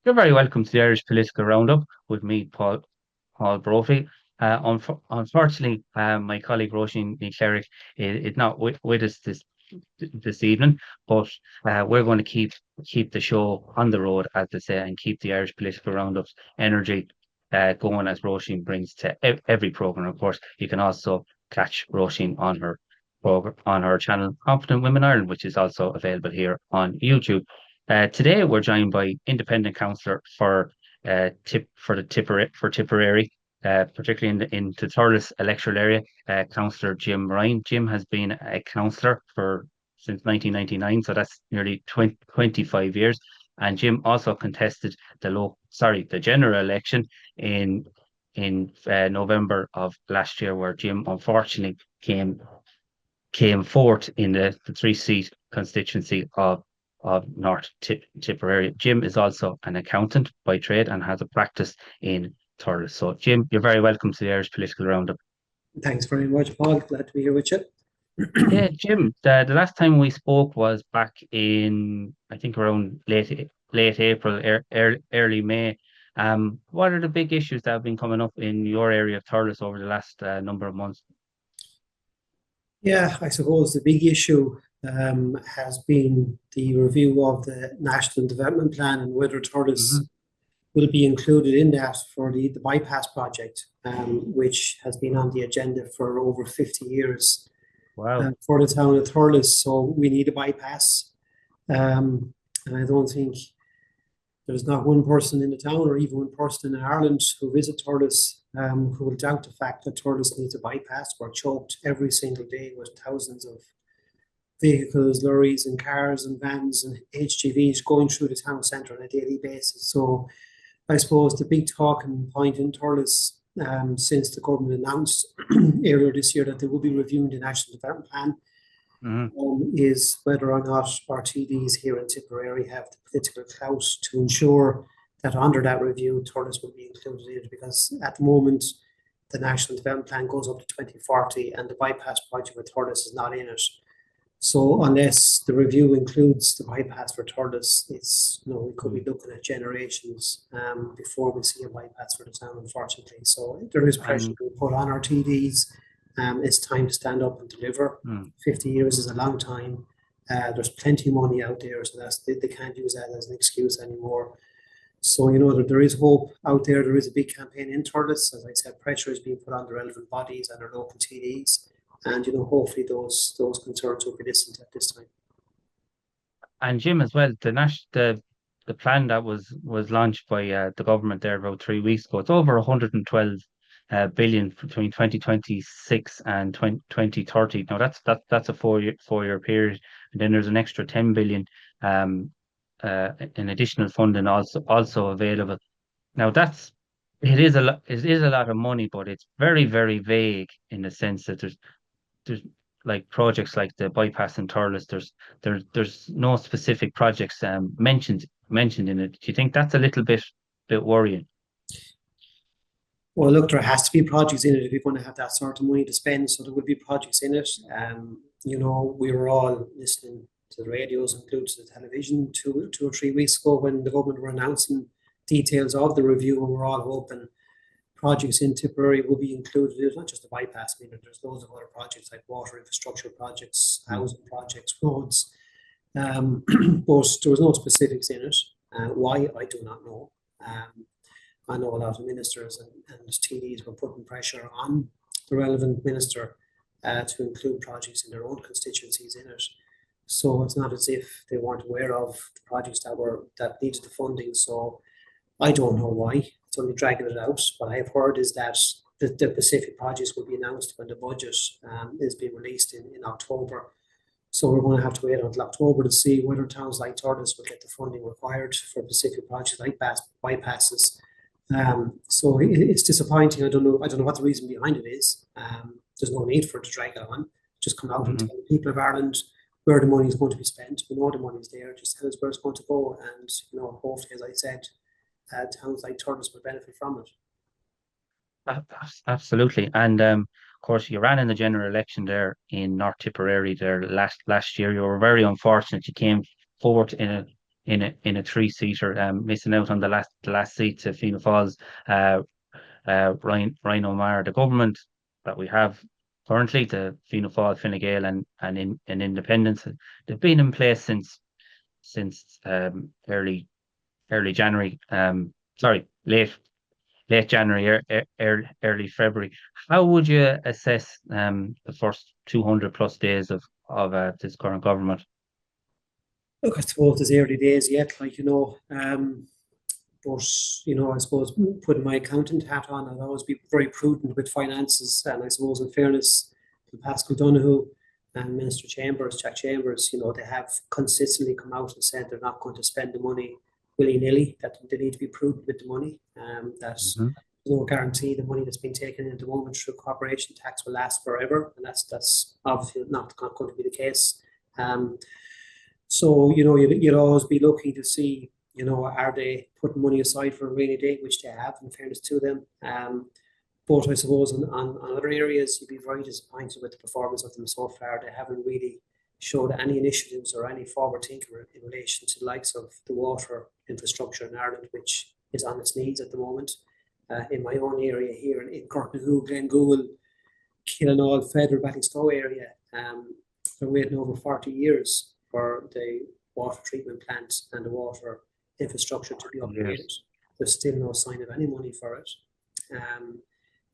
You're very welcome to the Irish Political Roundup with me, Paul Brophy. Unfortunately, my colleague Roisin Cleric is not with us this evening, but we're going to keep the show on the road, as they say, and keep the Irish Political Roundup's energy going as Roisin brings to every program. Of course, you can also catch Roisin on her program on her channel, Confident Women Ireland, which is also available here on YouTube. Today, we're joined by independent councillor for Tipperary, particularly in the Thurles electoral area, Councillor Jim Ryan. Jim has been a councillor for since 1999, so that's nearly 25 years. And Jim also contested the general election in November of last year, where Jim unfortunately came fourth in the three-seat constituency of Tipperary. Jim is also an accountant by trade and has a practice in Thurles. So, Jim, you're very welcome to the Irish Political Roundup. Thanks very much, Paul. Glad to be here with you. Yeah, Jim, the last time we spoke was back in, I think, around late April, early May. What are the big issues that have been coming up in your area of Thurles over the last number of months? Yeah, I suppose the big issue has been the review of the National Development Plan and whether Thurles Hmm. will be included in that for the bypass project, which has been on the agenda for over 50 years Wow. for the town of Thurles. So we need a bypass. And I don't think there's not one person in the town or even one person in Ireland who visit Thurles who will doubt the fact that Thurles needs a bypass. We're choked every single day with thousands of vehicles, lorries and cars and vans and HGVs going through the town centre on a daily basis. So I suppose the big talking point in Thurles since the government announced earlier this year that they will be reviewing the National Development Plan Hmm. is whether or not our TDs here in Tipperary have the political clout to ensure that under that review, Thurles will be included in it, because at the moment, the National Development Plan goes up to 2040 and the bypass project with Thurles is not in it. So unless the review includes the bypass for Thurles, we could be looking at generations before we see a bypass for the town, unfortunately. So there is pressure And being put on our TDs. It's time to stand up and deliver. mm, 50 years is a long time. There's plenty of money out there, so they can't use that as an excuse anymore. So, there is hope out there. There is a big campaign in Thurles. As I said, pressure is being put on the relevant bodies and our local TDs. And, hopefully those concerns will be listened to at this time. and Jim as well, the plan that was launched by the government there about 3 weeks ago, it's over 112 billion between 2026 and 2030. Now that's a four year period, and then there's an extra 10 billion in additional funding also available. Now it is a lot of money, but it's very vague in the sense that there's like projects like the bypass in Thurles. There's no specific projects mentioned in it. Do you think that's a little bit worrying? Well, look, there has to be projects in it if you're going to have that sort of money to spend. So there will be projects in it. We were all listening to the radios and glued to the television 2 or 3 weeks ago when the government were announcing details of the review, and we're all hoping projects in Tipperary will be included. It's not just a bypass. I mean, there's loads of other projects like water infrastructure projects, Mm. housing projects, roads. But there was no specifics in it. Why, I do not know. I know a lot of ministers and TDs were putting pressure on the relevant minister to include projects in their own constituencies in it. So it's not as if they weren't aware of the projects that needed the funding. So I don't know why. It's only dragging it out. What I have heard is that the Pacific projects will be announced when the budget is being released in October. So we're going to have to wait until October to see whether towns like Thurles will get the funding required for Pacific projects like bypasses. So it's disappointing. I don't know what the reason behind it is. There's no need for it to drag it on. Just come out and Mhm. tell the people of Ireland where the money is going to be spent. We know the money is there. Just tell us where it's going to go. And, hopefully, as I said, towns like Thurles will benefit from it. Absolutely. And of course, you ran in the general election there in North Tipperary there last year. You were very unfortunate. You came fourth in a three-seater, missing out on the last seat to Fianna Fáil's Ryan O'Meara. The government that we have currently, the Fianna Fáil, Fine Gael and Independence, they've been in place since early January. Sorry, late January, early February. How would you assess the first 200 plus days of this current government? Look, I suppose it's early days yet, like, but, I suppose putting my accountant hat on, I'd always be very prudent with finances. And I suppose, in fairness to Pascal Donoghue and Minister Chambers, Jack Chambers, they have consistently come out and said they're not going to spend the money willy-nilly, that they need to be prudent with the money. That there's no guarantee the money that's been taken in at the moment through corporation tax will last forever. And that's obviously not going to be the case. So, you'd always be looking to see, are they putting money aside for a rainy day, which they have, in fairness to them. But I suppose on other areas, you'd be very disappointed with the performance of them so far. They haven't really showed any initiatives or any forward thinking in relation to the likes of the water infrastructure in Ireland, which is on its knees at the moment. In my own area here in Corknagoo, Glengool, Killinall, Federal, Ballystow area, they're waiting over 40 years for the water treatment plant and the water infrastructure to be upgraded. Yes. There's still no sign of any money for it.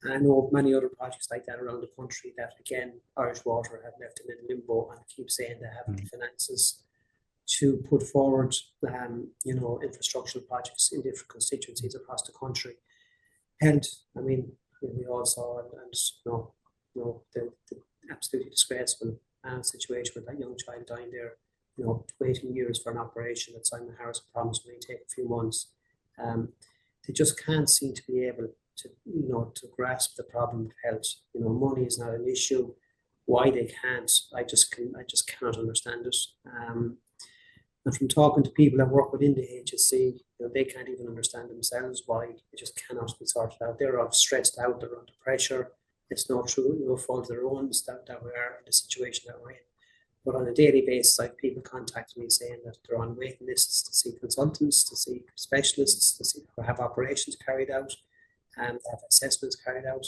And I know many other projects like that around the country that, again, Irish Water have left them in limbo and keep saying they have the finances to put forward, infrastructural projects in different constituencies across the country. And, I mean, we all saw the absolutely disgraceful situation with that young child dying there, waiting years for an operation that Simon Harris promised may take a few months. They just can't seem to be able to, to grasp the problem of health. Money is not an issue. Why they can't, I just cannot understand it. And from talking to people that work within the HSC, they can't even understand themselves why it just cannot be sorted out. They're all stressed out, they're under pressure. It's not true, no fault of their own that we are in the situation that we're in. But on a daily basis, I have people contacting me saying that they're on waiting lists to see consultants, to see specialists, to have operations carried out, and have assessments carried out.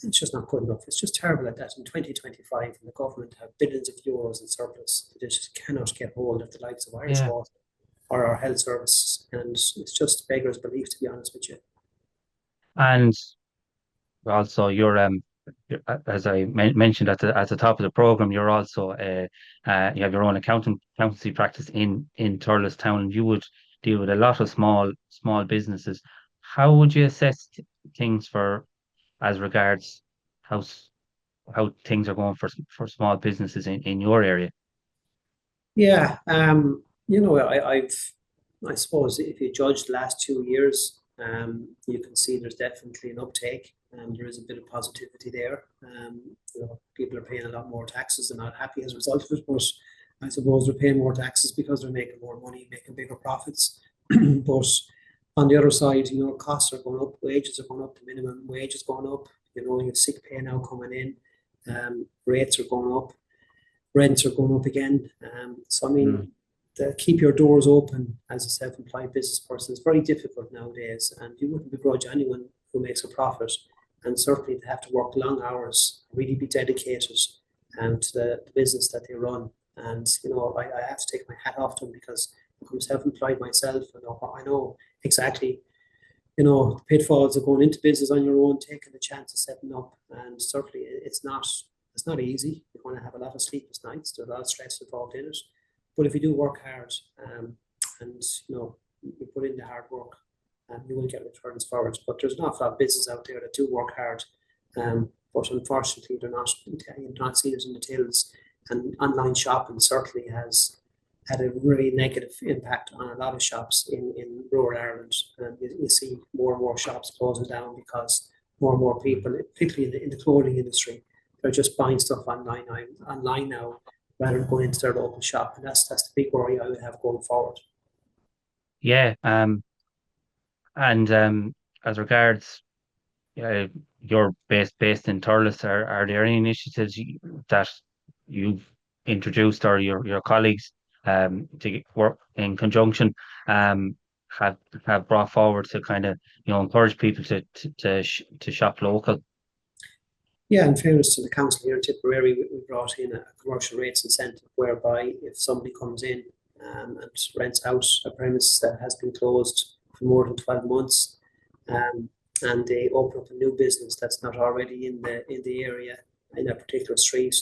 It's just not good enough. It's just terrible at that in 2025, and the government have billions of euros in surplus. They just cannot get hold of the likes of Irish Water or our health service, and it's just beggars belief, to be honest with you. And also, as I mentioned at the top of the program, you're also you have your own accountancy practice in Thurles Town. You would deal with a lot of small businesses. How would you assess things as regards how things are going for small businesses in your area? Yeah, I suppose if you judge the last 2 years, you can see there's definitely an uptake, and there is a bit of positivity there. People are paying a lot more taxes. They're not happy as a result of it, but I suppose they're paying more taxes because they're making more money, making bigger profits. But on the other side, costs are going up, wages are going up, the minimum wage is going up. You have sick pay now coming in, rates are going up, rents are going up again. So I mean, to keep your doors open as a self-employed business person is very difficult nowadays, and you wouldn't begrudge anyone who makes a profit, and certainly they have to work long hours, really be dedicated to the business that they run. And I have to take my hat off to them, because I'm self-employed myself. I know exactly the pitfalls of going into business on your own, taking the chance of setting up, and certainly it's not easy. You're going to have a lot of sleepless nights. There's a lot of stress involved in it. But if you do work hard, and you put in the hard work, you will get returns for it. But there's an awful lot of businesses out there that do work hard, but unfortunately they're not seen it in the tills. And online shopping certainly has had a really negative impact on a lot of shops in rural Ireland. You see more and more shops closing down because more and more people, particularly in the clothing industry, they're just buying stuff online now, rather than going into their local shop. And that's the big worry I would have going forward. Yeah, and as regards you're based in Thurles, are there any initiatives that you've introduced, or your colleagues to work in conjunction, have brought forward to kind of encourage people to shop local. Yeah, in fairness to the council here in Tipperary, we brought in a commercial rates incentive whereby if somebody comes in and rents out a premise that has been closed for more than 12 months, and they open up a new business that's not already in the area in a particular street,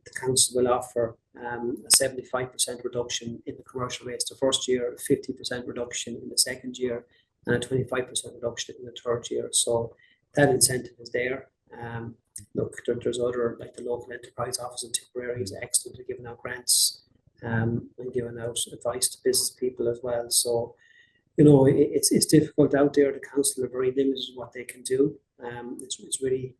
the council will offer a 75% reduction in the commercial rates the first year, a 50% reduction in the second year, and a 25% reduction in the third year. So that incentive is there. Look, there's other, like the local enterprise office in Tipperary is excellent at giving out grants and giving out advice to business people as well. So, it's difficult out there. The council are very limited in what they can do. It's really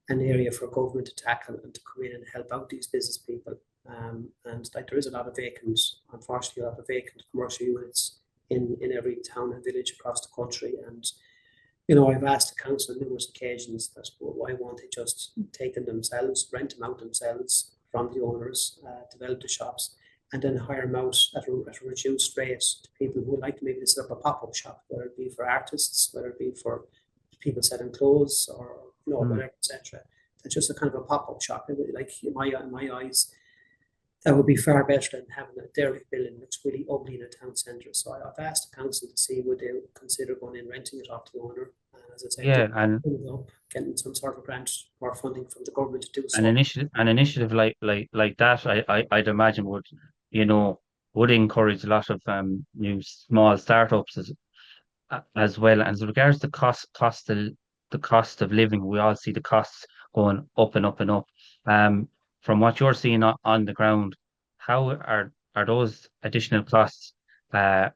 an area for government to tackle and to come in and help out these business people. And like there is a lot of vacant, unfortunately, a lot of vacant commercial units in every town and village across the country. And I've asked the council on numerous occasions that why won't they just take them themselves, rent them out themselves from the owners, develop the shops, and then hire them out at a reduced rate to people who would like to maybe set up a pop-up shop, whether it be for artists, whether it be for people selling clothes or whatever, etc. That's just a kind of a pop-up shop. Like in my eyes, that would be far better than having a derelict building that's really ugly in a town centre. So I've asked the council to see would they consider going in renting it off the owner. As I said, Yeah, and getting some sort of grant or funding from the government to do so. an initiative like that, I'd imagine would encourage a lot of new small startups as well. And as regards to the cost of living, we all see the costs going up and up and up. From what you're seeing on the ground, how are those additional costs? Are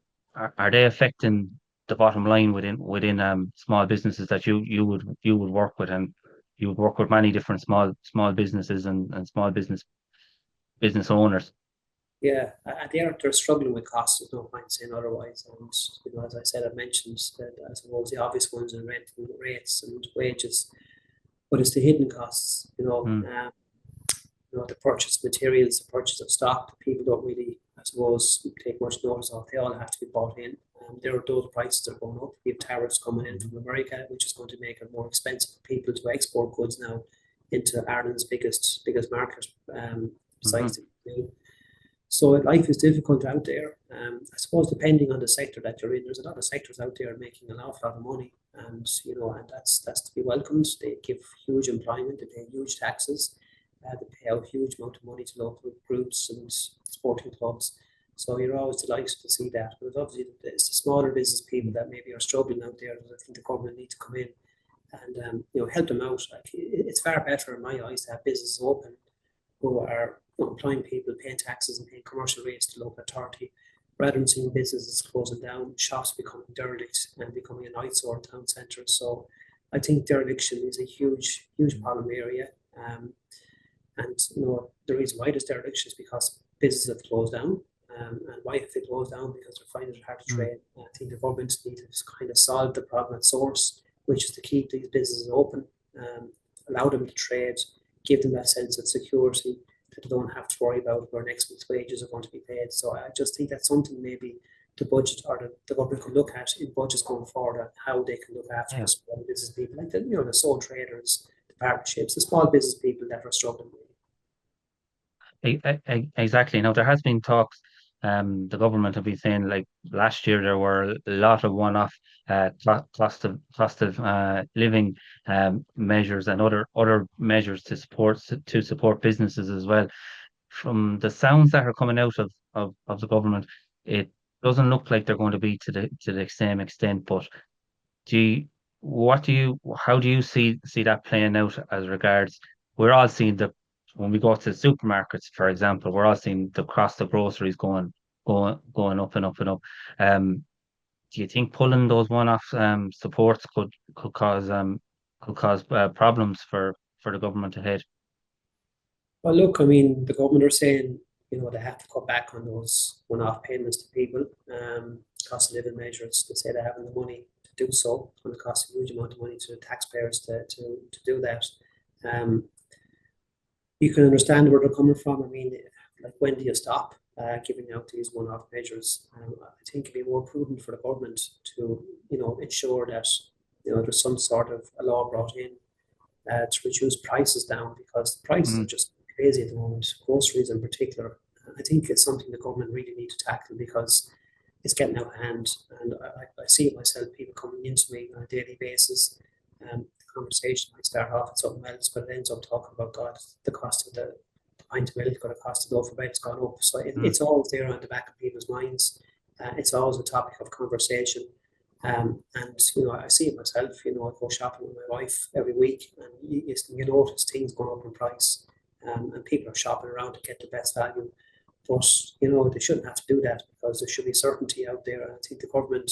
they affecting the bottom line within small businesses that you would work with, and you would work with many different small businesses and small business owners? Yeah, they're struggling with costs. There's no point saying otherwise. And as I said, I mentioned that I suppose the obvious ones are rent and rates and wages, but it's the hidden costs. The purchase of materials, the purchase of stock that people don't really, I suppose, take much notice of. They all have to be bought in. Those prices are going up. We have tariffs coming in from America, which is going to make it more expensive for people to export goods now into Ireland's biggest market, besides the EU. So life is difficult out there. I suppose depending on the sector that you're in, there's a lot of sectors out there making an awful lot of money, and that's to be welcomed. They give huge employment, they pay huge taxes, they pay out huge amount of money to local groups and sporting clubs. So you're always delighted to see that. But obviously, it's the smaller business people that maybe are struggling out there that I think the government need to come in and help them out. Like it's far better in my eyes to have businesses open who are employing people, paying taxes and paying commercial rates to local authority, rather than seeing businesses closing down, shops becoming derelict and becoming an eyesore in town centres. So I think dereliction is a huge problem area. And the reason why there's dereliction is because businesses have closed down. And why have they closed down? Because they're finding it hard to trade. I think the government need to kind of solve the problem at source, which is to keep these businesses open, allow them to trade, give them that sense of security that they don't have to worry about where next week's wages are going to be paid. So I just think that's something maybe the budget or the government could look at in budgets going forward, at how they can look after the small business people, like the sole traders, the partnerships, the small business people that are struggling. Exactly. Now there has been talks. The government have been saying, like last year there were a lot of one-off cost of living measures and other measures to support businesses as well. From the sounds that are coming out of the government, it doesn't look like they're going to be to the same extent. But how do you see that playing out as regards? We're all seeing when we go to the supermarkets, for example, we're all seeing the cost of groceries going up and up and up. Do you think pulling those one-off supports could cause problems for the government ahead? Well, look, I mean, the government are saying, they have to cut back on those one-off payments to people, cost of living measures. They say they haven't the money to do so. It's going to cost a huge amount of money to the taxpayers to do that. You can understand where they're coming from. I mean, like, when do you stop? giving out these one-off measures. I think it'd be more prudent for the government to, ensure that, there's some sort of a law brought in to reduce prices down, because the prices are just crazy at the moment, groceries in particular. I think it's something the government really need to tackle, because it's getting out of hand, and I see it myself, people coming into me on a daily basis. The conversation might start off at something else, but it ends up talking about, God, the cost of the pint of milk or the cost of the loaf of bread has gone up. So it's always there on the back of people's minds. It's always a topic of conversation. And I see it myself. I go shopping with my wife every week, and you notice things going up in price, and people are shopping around to get the best value. But they shouldn't have to do that, because there should be certainty out there. And I think the government,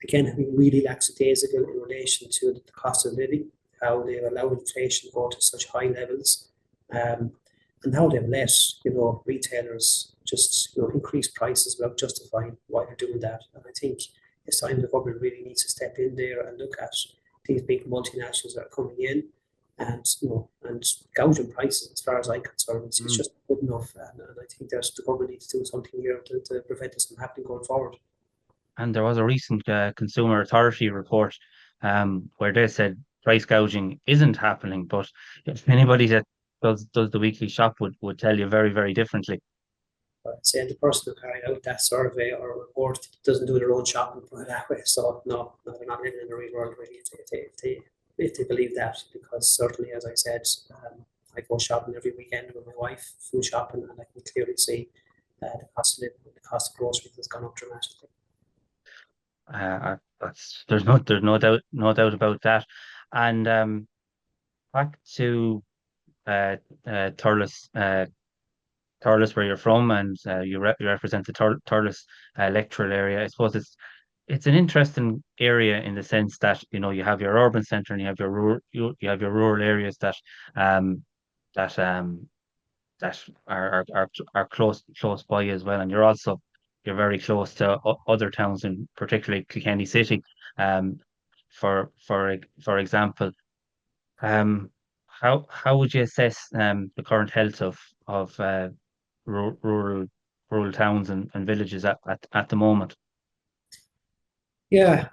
again, have been really lackadaisical in relation to the cost of living, how they've allowed inflation to go to such high levels, and how they've let retailers just increase prices without justifying why they're doing that. And I think it's time the government really needs to step in there and look at these big multinationals that are coming in, and gouging prices. As far as I'm concerned, it's just good enough, and I think that the government needs to do something here to prevent this from happening going forward. And there was a recent Consumer Authority report where they said price gouging isn't happening, but if anybody that does the weekly shop would tell you very, very differently. I'd say the person who carried out that survey or report doesn't do their own shopping, put it that way. So no, they're not living in the real world really if they believe that, because certainly, as I said, I go shopping every weekend with my wife, food shopping, and I can clearly see the cost of living, the cost of groceries has gone up dramatically. There's no doubt about that. And back to Thurles, Thurles, where you're from, and you represent the Thurles electoral area. I suppose it's an interesting area in the sense that you have your urban centre and you have your rural areas that um that um that are close by as well, and you're very close to other towns, and particularly Kilkenny City. Um, for example, um, how would you assess the current health of rural towns and villages at the moment? Yeah,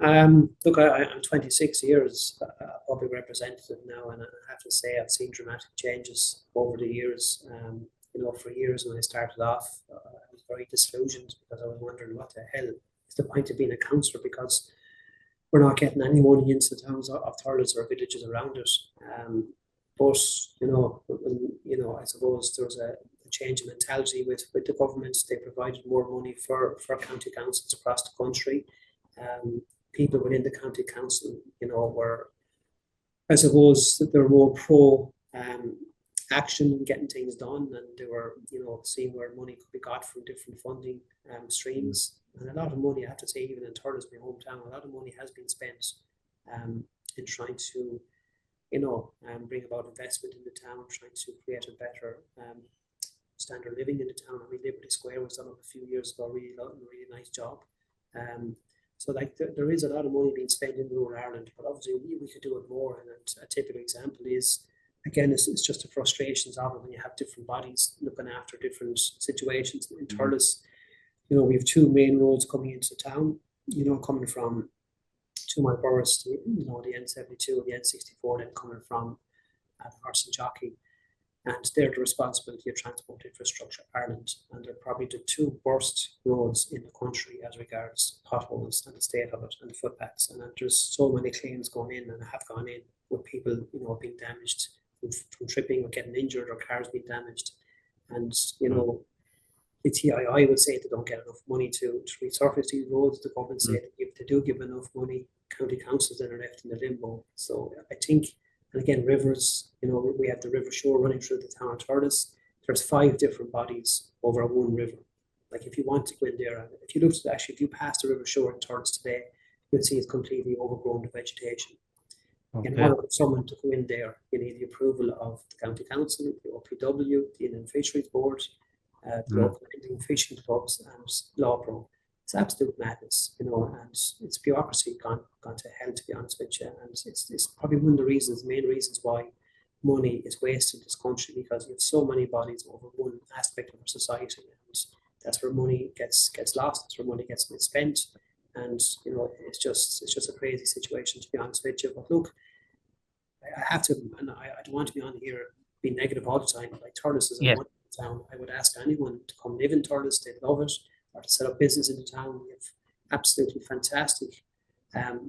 look, I'm 26 years public representative now, and I have to say I've seen dramatic changes over the years. For years when I started off, I was very disillusioned, because I was wondering what the hell is the point of being a councillor, because we're not getting any money into the towns of Thurles or villages around it. But I suppose there was a change in mentality with the government. They provided more money for county councils across the country. People within the county council, were, I suppose, that they're more pro action and getting things done, and they were, seeing where money could be got from different funding streams. And a lot of money, I have to say, even in Thurles, my hometown, a lot of money has been spent in trying to, bring about investment in the town, trying to create a better standard of living in the town. I mean, Liberty Square was done up a few years ago, really nice job. So there is a lot of money being spent in rural Ireland, but obviously we could do it more. And a typical example is, again, it's just the frustrations of it when you have different bodies looking after different situations. In Thurles, we have two main roads coming into town, coming from to my boroughs, the N72 and the N64, then coming from Horse and Jockey. And they're the responsibility of Transport Infrastructure Ireland, and they're probably the two worst roads in the country as regards potholes and the state of it and the footpaths. And there's so many claims going in and have gone in with people, being damaged from tripping or getting injured, or cars being damaged. And the TII would say they don't get enough money to resurface these roads. The government say that if they do give enough money, county councils then are left in the limbo. So I think. And again, rivers, we have the River Suir running through the town of Thurles. There's 5 different bodies over one river. Like, if you want to go in there, if you pass the River Suir in Thurles today, you'll see it's completely overgrown with vegetation. Okay. In order for someone to go in there, you need the approval of the county council, the OPW, the Inland Fisheries Board, the local Indian fishing clubs, and Law Pro. It's absolute madness, and it's bureaucracy gone to hell, to be honest with you. And it's probably one of the main reasons why money is wasted in this country, because you have so many bodies over one aspect of our society, and That's where money gets lost. That's where money gets misspent, and it's just a crazy situation, to be honest with you. But look, I have to, and I don't want to be on here being negative all the time. Like, Thurles is a Yeah, wonderful town. I would ask anyone to come live in Thurles. They love it, or to set up business in the town. We have absolutely fantastic,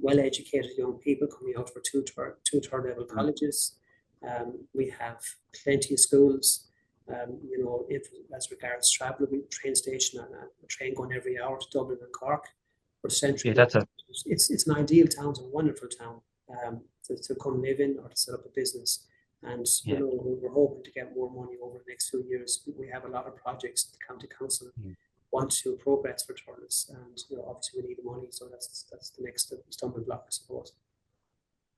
well-educated young people coming out for two third level colleges. We have plenty of schools. If, as regards travel, we have a train station and a train going every hour to Dublin and Cork. We're central. yeah, that's a It's an ideal town. It's a wonderful town to come live in or to set up a business. And yeah. we're hoping to get more money over the next few years. We have a lot of projects that the county council want to progress for Thurles, and obviously we need the money, so that's the next stumbling block, I suppose.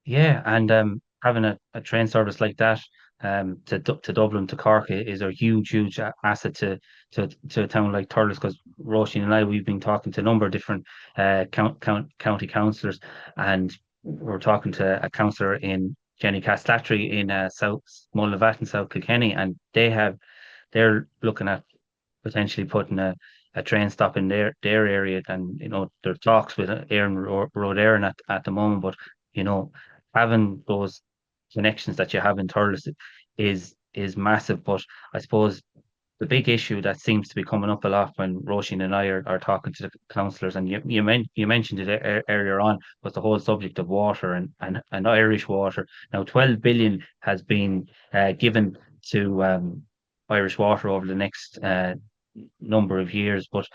Yeah, and having a train service like that to Dublin to Cork is a huge asset to a town like Thurles, because Roisin and I, we've been talking to a number of different county councillors, and we're talking to a councillor in Jenny Castlatry in South Mullavat and South Kilkenny, and they're looking at potentially putting a train stop in their area, and there are talks with Éireann Road Éireann at the moment, but having those connections that you have in Thurles is massive. But I suppose the big issue that seems to be coming up a lot when Roisin and I are talking to the councillors, and you mentioned it earlier on, was the whole subject of water and Irish water. Now, 12 billion has been given to Irish water over the next number of years, but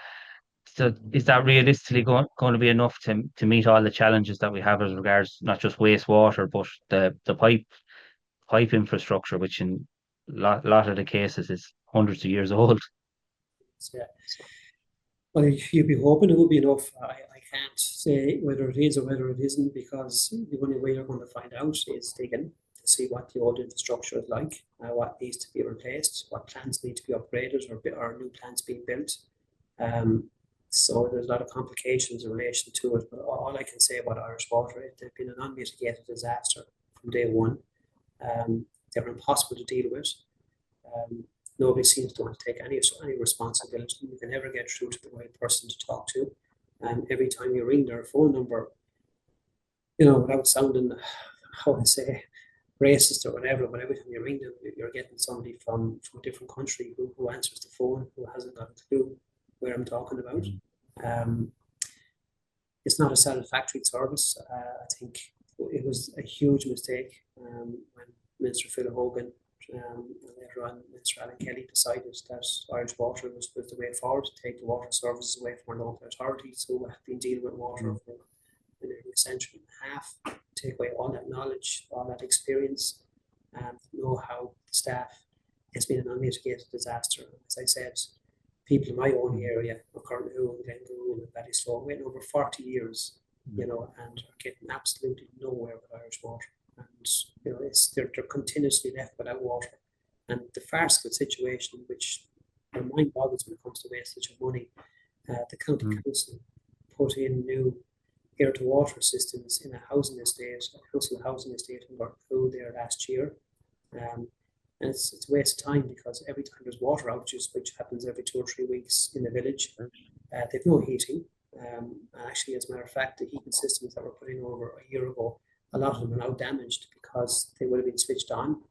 so is that realistically going to be enough to meet all the challenges that we have as regards not just wastewater, but the pipe infrastructure, which in lot of the cases is hundreds of years old? So, yeah. Well, you'd be hoping it would be enough. I can't say whether it is or whether it isn't, because the only way you're going to find out is digging to see what the old infrastructure is like, what needs to be replaced, what plants need to be upgraded, or new plants being built. So there's a lot of complications in relation to it. But all I can say about Irish water, they've been an unmitigated disaster from day one. They were impossible to deal with. Nobody seems to want to take any responsibility. You can never get through to the right person to talk to. Every time you ring their phone number, without sounding, how I say, racist or whatever, but every time you ring them, you're getting somebody from a different country who answers the phone, who hasn't got a clue where I'm talking about. It's not a satisfactory service. I think it was a huge mistake when Minister Phil Hogan and later on Minister Alan Kelly decided that Irish water was the way forward, to take the water services away from our local authorities who have been dealing with water for nearly a century and a half, take away all that knowledge, all that experience, and know-how, the staff. It's been an unmitigated disaster. As I said, people in my own area, Cornwall and Glengool and Ballysloe, waiting over 40 years, and are getting absolutely nowhere with Irish water. And they're continuously left without water. And the farcical situation, which my mind boggles when it comes to wastage of money, the county council put in new air to water systems in a housing estate, a council housing estate in Bureaucracy there last year. And it's a waste of time, because every time there's water outages, which happens every 2 or 3 weeks in the village, they've no heating. Actually, as a matter of fact, the heating systems that were put in over a year ago, a lot of them are now damaged, because they would have been switched on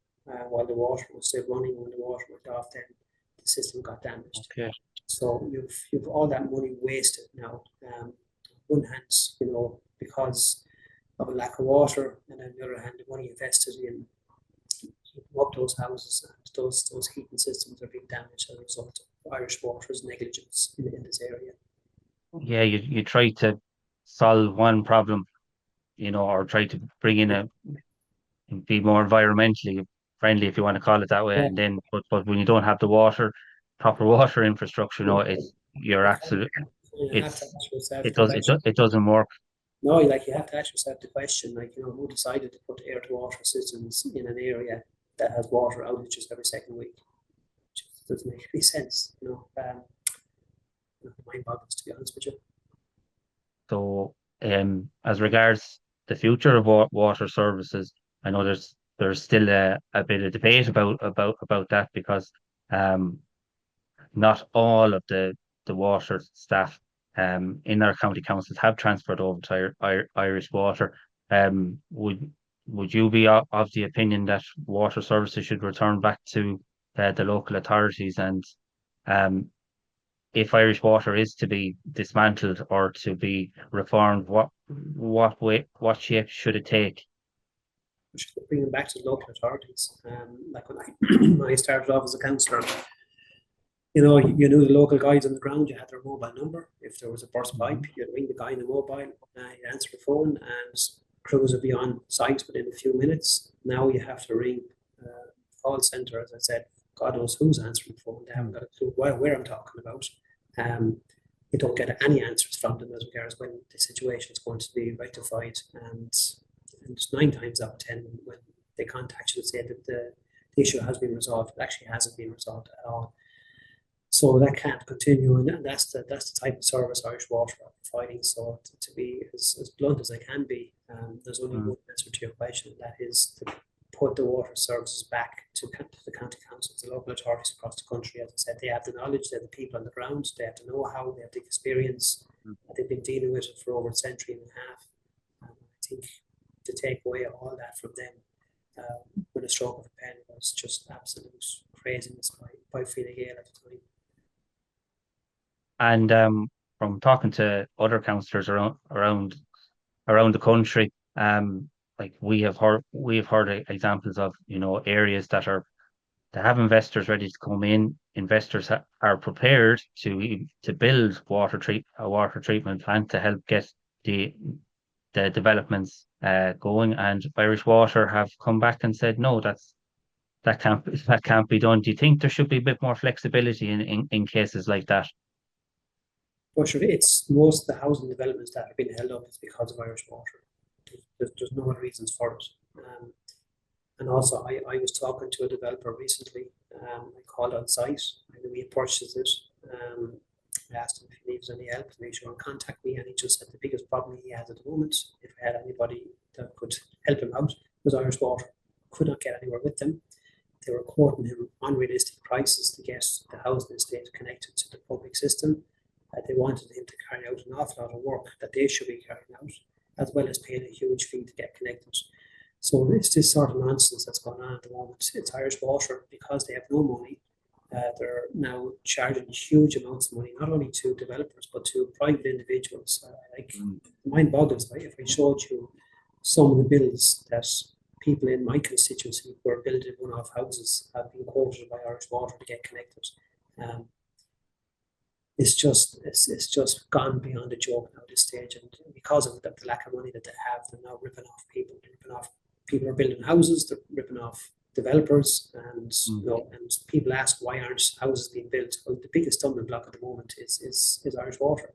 while the water was still running. When the water went off, then the system got damaged. Okay. So you've all that money wasted now. On one hand, because of a lack of water, and on the other hand, the money invested in keeping up those houses, and those heating systems are being damaged as a result of Irish water's negligence in this area. Yeah, you try to solve one problem, or try to bring in be more environmentally friendly, if you want to call it that way, Yeah. and then but when you don't have the proper water infrastructure, you're absolute. You have to ask yourself It the does it, question. it doesn't work. No, you have to ask yourself the question, who decided to put air to water systems in an area that has water outages every second week? It just doesn't make any sense. Mind boggles, to be honest with you. So, as regards the future of water services, I know there's still a bit of debate about that, because not all of the the water staff in our county councils have transferred over to Irish Water. Would you be of the opinion that water services should return back to the local authorities, and if Irish Water is to be dismantled or to be reformed, what shape should it take? We should bring them back to the local authorities. Like when I started off as a councillor, you knew the local guys on the ground. You had their mobile number. If there was a burst pipe, you'd ring the guy in the mobile, you'd answer the phone, and crews would be on site within a few minutes. Now you have to ring the call centre, as I said. God knows who's answering the phone. They haven't got a clue where I'm talking about. You don't get any answers from them as regards when the situation is going to be rectified. And 9 times out of 10, when they contact you and say that the issue has been resolved, it actually hasn't been resolved at all. So that can't continue, and that's the type of service Irish Water are providing. So to be as blunt as I can be, there's only one answer to your question, and that is to put the water services back to the county councils, the local authorities across the country. As I said, they have the knowledge, they have the people on the ground, they have the know-how, they have the experience. They've been dealing with it for over a century and a half. I think to take away all that from them with a stroke of a pen was just absolute craziness by Fine Gael at the time. And from talking to other councillors around the country, like we have heard examples of areas that have investors ready to come in. Investors are prepared to build a water treatment plant to help get the developments going, and Irish Water have come back and said no, that can't be done. Do you think there should be a bit more flexibility in cases like that? But sure, it's most of the housing developments that have been held up is because of Irish Water. There's no other reasons for it. And also, I was talking to a developer recently. I called on site. I knew he had purchased it. I asked him if he needs any help to make sure and contact me, and he just said the biggest problem he has at the moment, if I had anybody that could help him out, was Irish Water. Could not get anywhere with them. They were quoting him unrealistic prices to get the housing estate connected to the public system. They wanted him to carry out an awful lot of work that they should be carrying out, as well as paying a huge fee to get connected. So it's this sort of nonsense that's going on at the moment. It's Irish Water, because they have no money. They're now charging huge amounts of money, not only to developers, but to private individuals. Mind boggles if I showed you some of the bills that people in my constituency who are building one-off houses have been quoted by Irish Water to get connected. It's just gone beyond a joke now at this stage, and because of the lack of money that they have, they're now ripping off people. They're ripping off people who are building houses. They're ripping off developers, and and people ask why aren't houses being built? Well, the biggest stumbling block at the moment is Irish Water.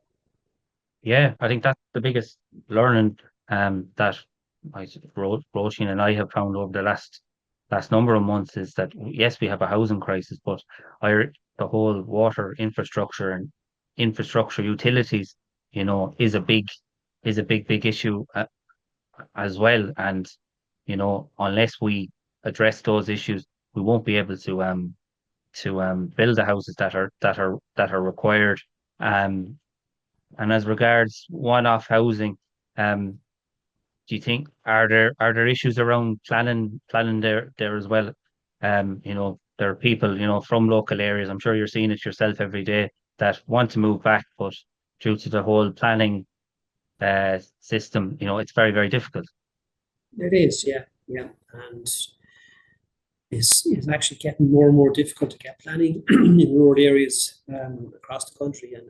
Yeah, I think that's the biggest learning that Roisin and I have found over the last number of months is that yes, we have a housing crisis, but the whole water infrastructure and infrastructure utilities, is a big issue as well. And unless we address those issues, we won't be able to build the houses that are required. And as regards one-off housing, do you think are there issues around planning there as well? There are people, from local areas, I'm sure you're seeing it yourself every day, that want to move back, but due to the whole planning system, it's very, very difficult. It is, yeah. And it's actually getting more and more difficult to get planning in rural areas across the country. And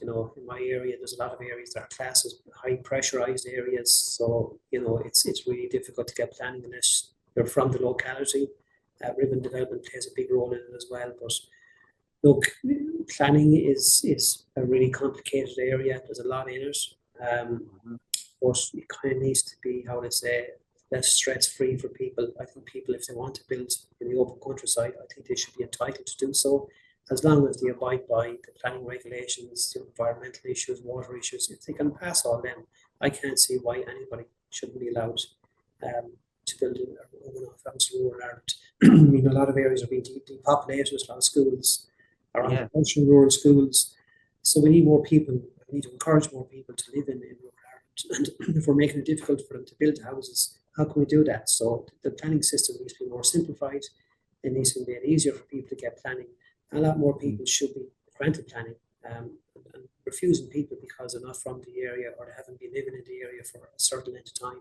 in my area, there's a lot of areas that are classed as high pressurized areas. So, it's really difficult to get planning unless you're from the locality. Ribbon development plays a big role in it as well. But look, planning is a really complicated area. There's a lot in it. But it kind of needs to be, how to say, less stress-free for people. I think people, if they want to build in the open countryside, I think they should be entitled to do so, as long as they abide by the planning regulations, the environmental issues, water issues. If they can pass all them, I can't see why anybody shouldn't be allowed to build in one-off house in rural Ireland. A lot of areas are being depopulated. A lot of schools are agricultural rural schools. So we need more people. We need to encourage more people to live in rural Ireland. And if we're making it difficult for them to build houses, how can we do that? So the planning system needs to be more simplified. It needs to be made easier for people to get planning. A lot more people should be granted planning. And refusing people because they're not from the area or they haven't been living in the area for a certain length of time.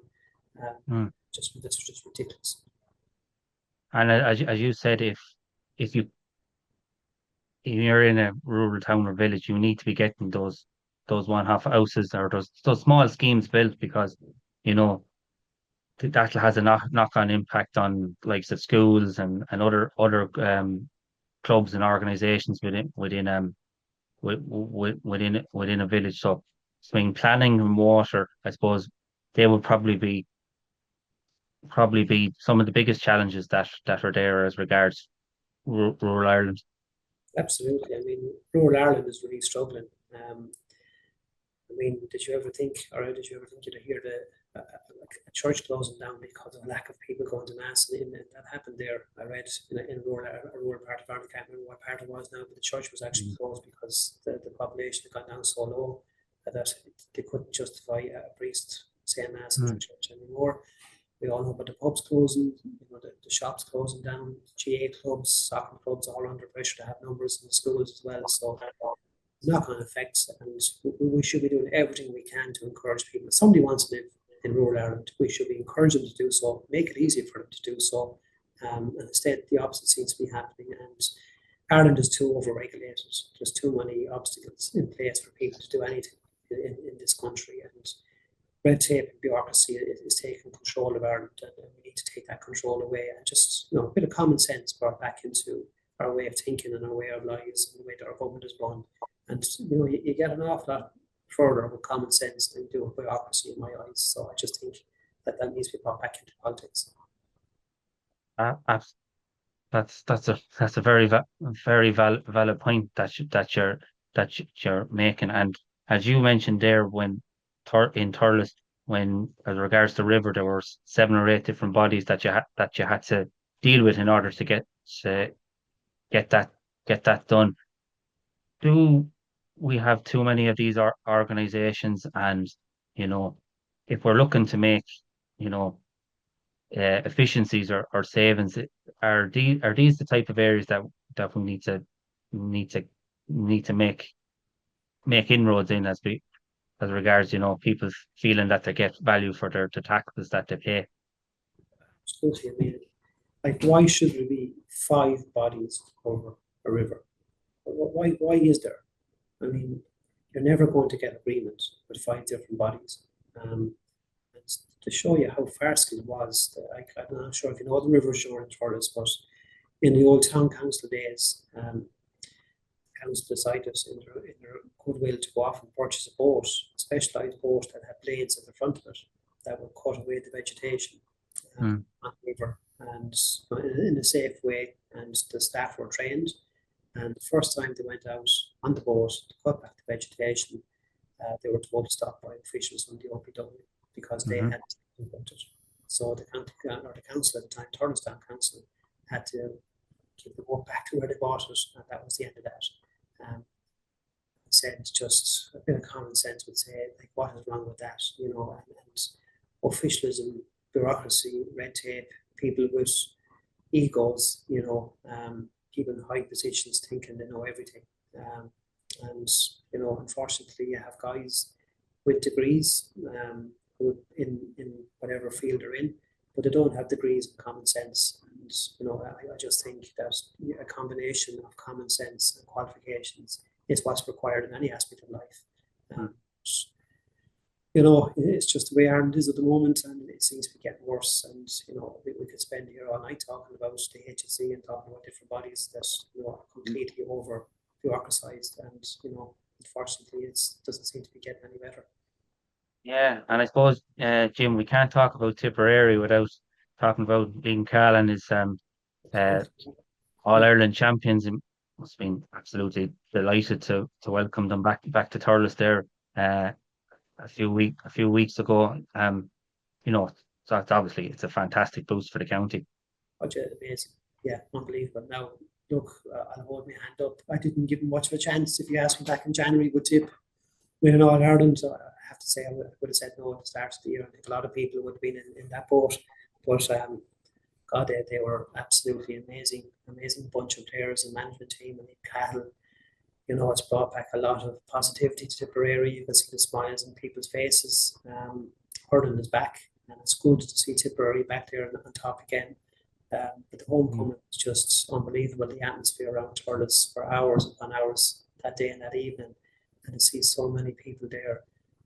That's just ridiculous. And as you said, if you're in a rural town or village, you need to be getting those one half houses or those small schemes built, because you know that has a knock on impact on likes of schools and other clubs and organisations within a village. So between planning and water, I suppose they would probably be some of the biggest challenges that are there as regards rural Ireland. Absolutely. I mean, rural Ireland is really struggling. I mean, did you ever think you'd hear a church closing down because of a lack of people going to mass? And that happened there. I read in a rural part of Ireland. I can't remember what part it was now, but the church was actually closed because the population had gone down so low that they couldn't justify a priest saying mass in that church anymore. We all know about the pubs closing, the shops closing down, GA clubs, soccer clubs, all under pressure to have numbers in the schools as well. So knock-on effects, and we should be doing everything we can to encourage people. If somebody wants to live in rural Ireland, we should be encouraging them to do so, make it easier for them to do so. And instead, the opposite seems to be happening. And Ireland is too over-regulated. There's too many obstacles in place for people to do anything in this country. And red tape and bureaucracy is taking control of Ireland, and we need to take that control away and just a bit of common sense brought back into our way of thinking and our way of lives and the way that our government is run. And you get an awful lot further with common sense than you do with bureaucracy in my eyes. So I just think that needs to be brought back into politics. That's a very valid point that you're making. And as you mentioned there, in Thurles, when as regards the river, there were 7 or 8 different bodies that you had to deal with in order to get that done. Do we have too many of these organizations? And if we're looking to make efficiencies or savings, are these the type of areas that we need to make inroads in, as regards people feeling that they get value for the taxes that they pay? Absolutely. I mean, like, why should there be 5 bodies over a river? Why is there? I mean, you're never going to get agreement with 5 different bodies. And to show you how farcical it was, I'm not sure if you know the River Suir in Thurles, but in the old town council days, council decided in their goodwill to go off and purchase a boat, a specialised boat that had blades at the front of it that would cut away the vegetation on the river, and in a safe way. And the staff were trained. And the first time they went out on the boat to cut back the vegetation, they were told to stop by officials from the OPW because they had about it. So the council at the time, Thurles Town Council, had to give the boat back to where they bought it, and that was the end of that. Said just a bit of common sense would say, like, what is wrong with that? And officialism, bureaucracy, red tape, people with egos, people in high positions thinking they know everything. And unfortunately, you have guys with degrees who in whatever field they're in, but they don't have degrees in common sense. And I just think that a combination of common sense and qualifications is what's required in any aspect of life. It's just the way Ireland is at the moment, and it seems to be getting worse. And we could spend here all night talking about the HSE and talking about different bodies that are completely over bureaucratized, and unfortunately, it doesn't seem to be getting any better. Yeah, and I suppose, Jim, we can't talk about Tipperary without talking about Ian Carlin is All Ireland champions. And must have been absolutely delighted to welcome them back to Thurles there a few weeks ago. So it's a fantastic boost for the county. Budget amazing, yeah, unbelievable. Now look, I'll hold my hand up. I didn't give him much of a chance. If you asked me back in January, would Tip win an All Ireland? I have to say I would have said no at the start of the year. I think a lot of people would have been in that boat. But God, they were absolutely amazing bunch of players and management team. And Cattle, it's brought back a lot of positivity to Tipperary. You can see the smiles on people's faces. Hurling is back, and it's good to see Tipperary back there on top again. But the homecoming was just unbelievable. The atmosphere around Thurles for hours upon hours that day and that evening, and to see so many people there.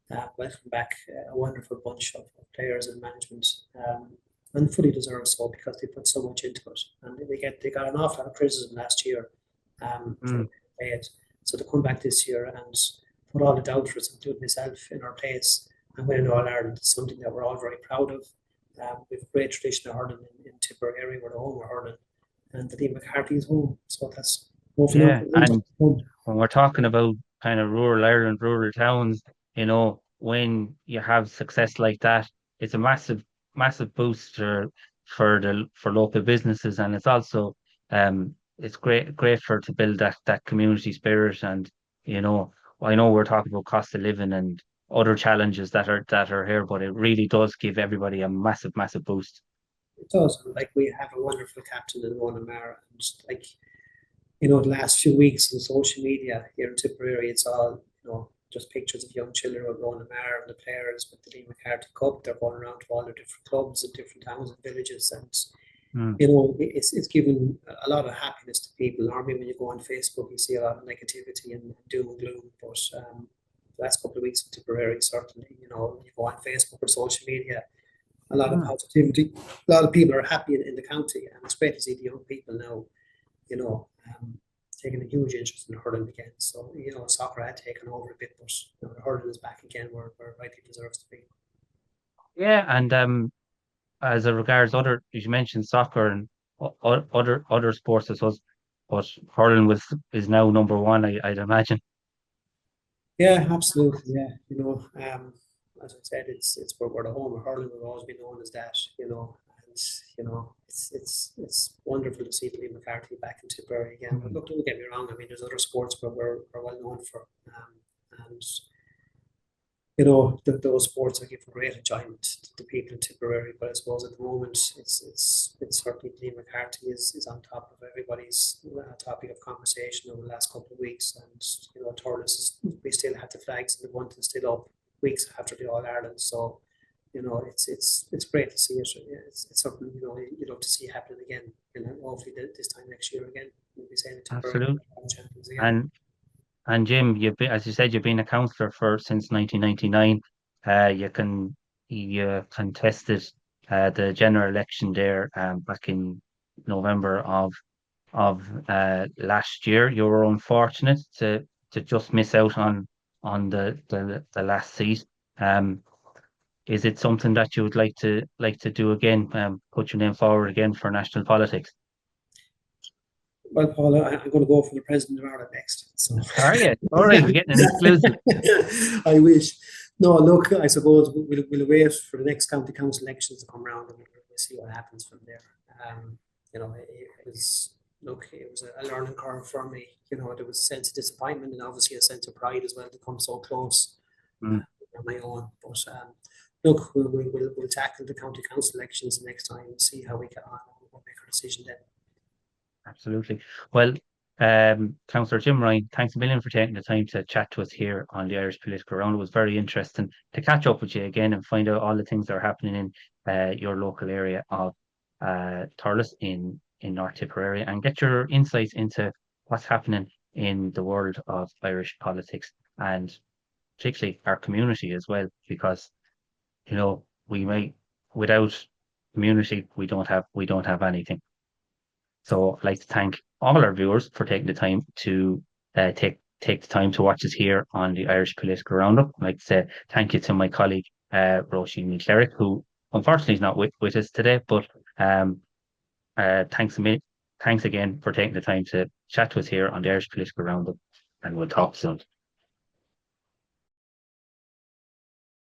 Welcome back a wonderful bunch of players and management, and fully deserved so, because they put so much into it, and they got an awful lot of criticism last year for it. So to come back this year and put all the doubters, including myself, in our place and win All Ireland is something that we're all very proud of. We have a great tradition of hurling in Tipperary. We're the home of hurling, and the Liam McCarthy is home. So that's hopefully and when we're talking about kind of rural Ireland, rural towns, when you have success like that, it's a massive boost for local businesses, and it's also it's great to build that community spirit. And I know we're talking about cost of living and other challenges that are here, but it really does give everybody a massive boost. It does. Like, we have a wonderful captain in Ronan Mara, and like, the last few weeks on social media here in Tipperary, it's all just pictures of young children with Ronan Mara and the players with the Liam McCarthy Cup. They're going around to all the different clubs and different towns and villages, and it's given a lot of happiness to people. Normally, when you go on Facebook, you see a lot of negativity and doom and gloom. But the last couple of weeks in Tipperary, certainly, you go on Facebook or social media, a lot of positivity. A lot of people are happy in the county, and it's great to see the young people now, taking a huge interest in hurling again. So, soccer had taken over a bit, but the hurling is back again where it rightly deserves to be. Yeah, and as it regards other, as you mentioned, soccer and other sports, I suppose, but hurling is now number one, I'd imagine. Yeah, absolutely. Yeah, as I said, it's we're the home of hurling. We've always been known as that. And it's wonderful to see Liam McCarthy back in Tipperary again. But look, don't get me wrong. I mean, there's other sports where we're well known for, and those sports are giving great enjoyment to the people in Tipperary. But I suppose at the moment, it's certainly Liam McCarthy is on top of everybody's topic of conversation over the last couple of weeks. And Thurles, we still have the flags and the bunting still up weeks after the All Ireland. So it's great to see it. It's something you love to see happening again. Hopefully this time next year again, we'll be saying Tipperary champions again. And Jim, as you said, you've been a councillor since 1999. You contested the general election there back in November of last year. You were unfortunate to just miss out on the last seat. Is it something that you would like to do again? Put your name forward again for national politics? Well, Paul, I'm going to go for the president of Ireland next. So. Are you? All right, we're getting an exclusive. I wish. No, look, I suppose we'll wait for the next county council elections to come around, and we'll see what happens from there. It was a learning curve for me. There was a sense of disappointment and obviously a sense of pride as well to come so close on my own. But look, we'll tackle the county council elections next time and see how we get on, and we'll make our decision then. Absolutely. Well, Councillor Jim Ryan, thanks a million for taking the time to chat to us here on the Irish Political Roundup. It was very interesting to catch up with you again and find out all the things that are happening in your local area of Thurles in North Tipperary, and get your insights into what's happening in the world of Irish politics, and particularly our community as well, because without community we don't have anything. So I'd like to thank all our viewers for taking the time to take the time to watch us here on the Irish Political Roundup. I'd like to say thank you to my colleague Roisin Clr, who unfortunately is not with us today, but thanks again for taking the time to chat to us here on the Irish Political Roundup, and we'll talk soon.